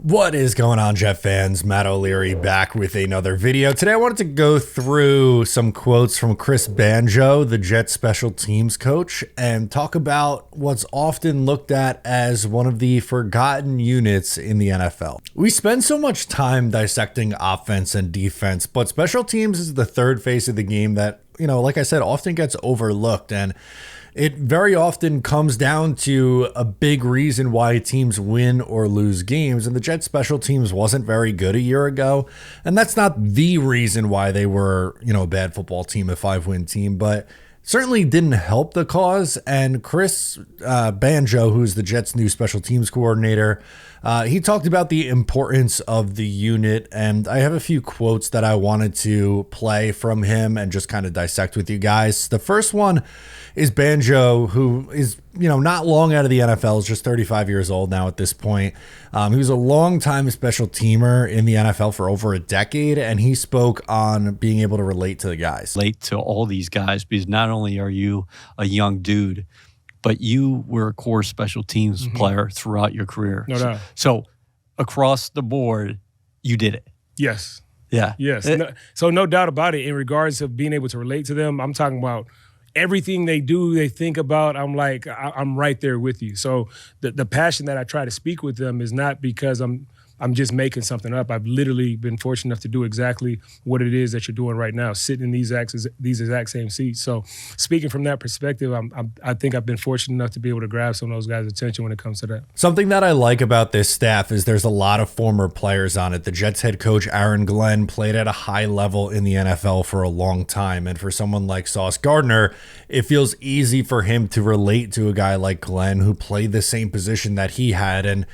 What is going on, Jet fans? Matt O'Leary back with another video. Today I wanted to go through some quotes from Chris Banjo, the Jets special teams coach, and talk about what's often looked at as one of the forgotten units in the NFL. We spend so much time dissecting offense and defense, but special teams is the third phase of the game that, like I said, often gets overlooked, and it very often comes down to a big reason why teams win or lose games. And the Jets special teams wasn't very good a year ago. And that's not the reason why they were, a bad football team, a 5-win team, but certainly didn't help the cause. And Chris Banjo, who's the Jets' new special teams coordinator, he talked about the importance of the unit. And I have a few quotes that I wanted to play from him and just kind of dissect with you guys. The first one is Banjo, who is, not long out of the NFL, is just 35 years old now at this point. He was a long-time special teamer in the NFL for over a decade, and he spoke on being able to relate to the guys. Relate to all these guys, because not only are you a young dude, but you were a core special teams player throughout your career. No doubt. So across the board, you did it. Yes. Yeah. Yes. So no doubt about it. In regards to being able to relate to them, I'm talking about everything they do, they think about, I'm like, I'm right there with you. So the passion that I try to speak with them is not because I'm just making something up. I've literally been fortunate enough to do exactly what it is that you're doing right now, sitting in these exact same seats. So speaking from that perspective, I think I've been fortunate enough to be able to grab some of those guys' attention when it comes to that. Something that I like about this staff is there's a lot of former players on it. The Jets head coach, Aaron Glenn, played at a high level in the NFL for a long time. And for someone like Sauce Gardner, it feels easy for him to relate to a guy like Glenn who played the same position that he had. And,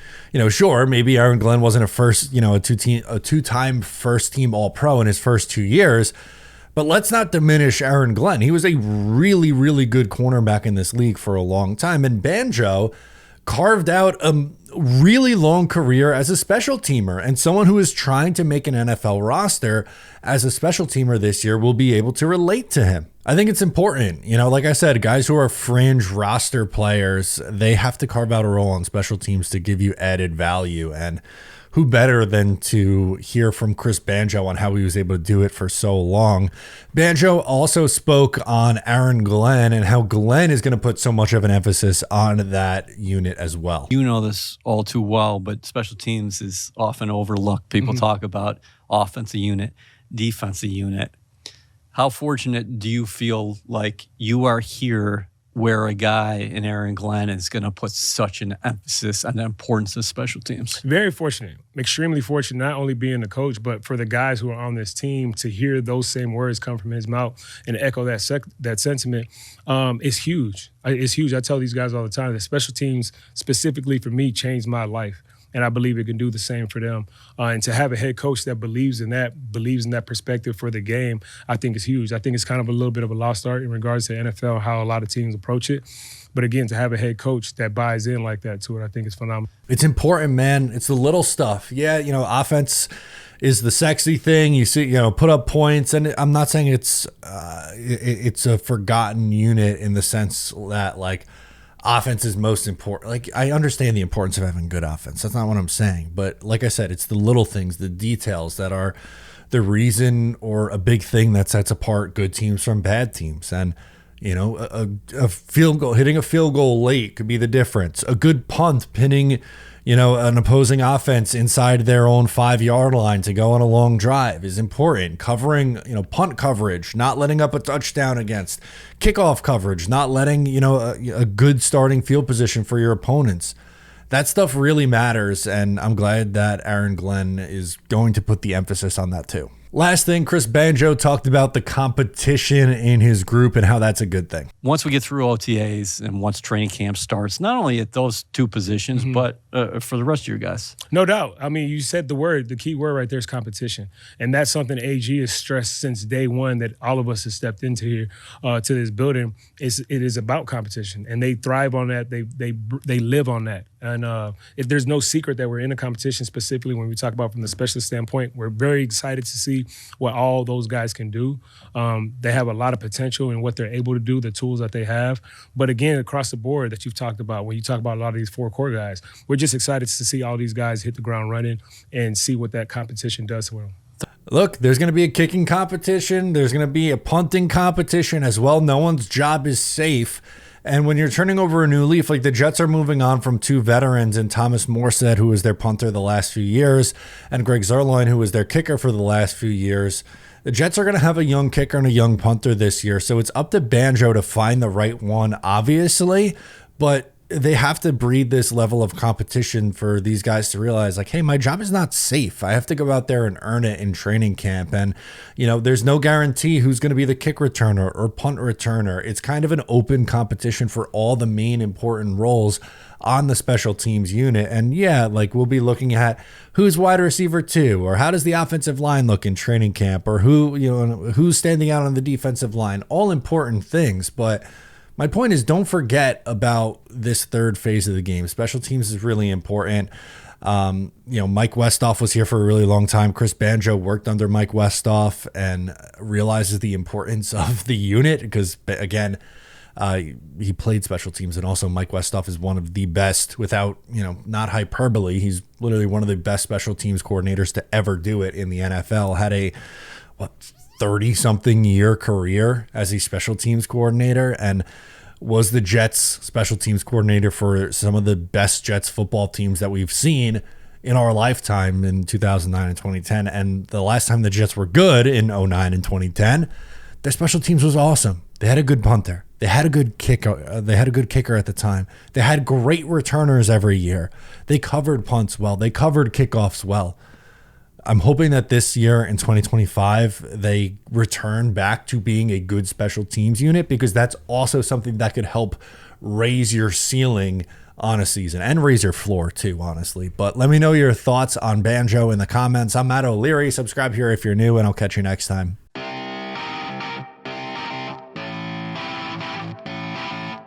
sure, maybe Aaron Glenn wasn't a two-time first team All-Pro in his first 2 years, but let's not diminish Aaron Glenn. He was a really, really good cornerback in this league for a long time, and Banjo carved out a really long career as a special teamer, and someone who is trying to make an NFL roster as a special teamer this year will be able to relate to him. I think it's important. Like I said, guys who are fringe roster players, they have to carve out a role on special teams to give you added value. And who better than to hear from Chris Banjo on how he was able to do it for so long. Banjo also spoke on Aaron Glenn and how Glenn is going to put so much of an emphasis on that unit as well. You know this all too well, but special teams is often overlooked. People talk about offensive unit, defensive unit. How fortunate do you feel like you are here where a guy in Aaron Glenn is going to put such an emphasis on the importance of special teams? Very fortunate, extremely fortunate, not only being the coach, but for the guys who are on this team to hear those same words come from his mouth and echo that sentiment is huge. It's huge. I tell these guys all the time that special teams, specifically for me, changed my life. And I believe it can do the same for them. And to have a head coach that believes in that perspective for the game, I think is huge. I think it's kind of a little bit of a lost art in regards to NFL, how a lot of teams approach it. But again, to have a head coach that buys in like that to it, I think is phenomenal. It's important, man. It's the little stuff. Yeah, offense is the sexy thing. You see, put up points. And I'm not saying it's a forgotten unit in the sense that, offense is most important. I understand the importance of having good offense. That's not what I'm saying. But like I said, it's the little things, the details that are the reason or a big thing that sets apart good teams from bad teams. And, a field goal, hitting a field goal late could be the difference. A good punt pinning, an opposing offense inside their own 5-yard line to go on a long drive is important. Covering, punt coverage, not letting up a touchdown against. Kickoff coverage, not letting, a good starting field position for your opponents. That stuff really matters, and I'm glad that Aaron Glenn is going to put the emphasis on that too. Last thing, Chris Banjo talked about the competition in his group and how that's a good thing. Once we get through OTAs and once training camp starts, not only at those two positions, but for the rest of your guys. No doubt. I mean, you said the key word right there is competition. And that's something AG has stressed since day one that all of us have stepped into here to this building. It is about competition. And they thrive on that. They live on that. And there's no secret that we're in a competition, specifically when we talk about from the specialist standpoint. We're very excited to see see what all those guys can do. They have a lot of potential in what they're able to do, the tools that they have. But again, across the board that you've talked about, when you talk about a lot of these four core guys, we're just excited to see all these guys hit the ground running and see what that competition does for them. Look, there's going to be a kicking competition. There's going to be a punting competition as well. No one's job is safe. And when you're turning over a new leaf, like the Jets are moving on from two veterans and Thomas Morstead, who was their punter the last few years, and Greg Zuerlein, who was their kicker for the last few years. The Jets are going to have a young kicker and a young punter this year. So it's up to Banjo to find the right one, obviously. But they have to breed this level of competition for these guys to realize, like, hey, my job is not safe. I have to go out there and earn it in training camp. And, you know, there's no guarantee who's going to be the kick returner or punt returner. It's kind of an open competition for all the main important roles on the special teams unit. And yeah, like we'll be looking at who's wide receiver 2, or how does the offensive line look in training camp, or who's standing out on the defensive line. All important things, but my point is, don't forget about this third phase of the game. Special teams is really important. Mike Westhoff was here for a really long time. Chris Banjo worked under Mike Westhoff and realizes the importance of the unit because, again, he played special teams, and also Mike Westhoff is one of the best, without, not hyperbole. He's literally one of the best special teams coordinators to ever do it in the NFL. Had a 30-something year career as a special teams coordinator, and was the Jets special teams coordinator for some of the best Jets football teams that we've seen in our lifetime in 2009 and 2010. And the last time the Jets were good in 2009 and 2010, their special teams was awesome. They had a good punter. They had a good kicker. They had a good kicker at the time. They had great returners every year. They covered punts well. They covered kickoffs well. I'm hoping that this year in 2025, they return back to being a good special teams unit, because that's also something that could help raise your ceiling on a season and raise your floor too, honestly. But let me know your thoughts on Banjo in the comments. I'm Matt O'Leary. Subscribe here if you're new, and I'll catch you next time.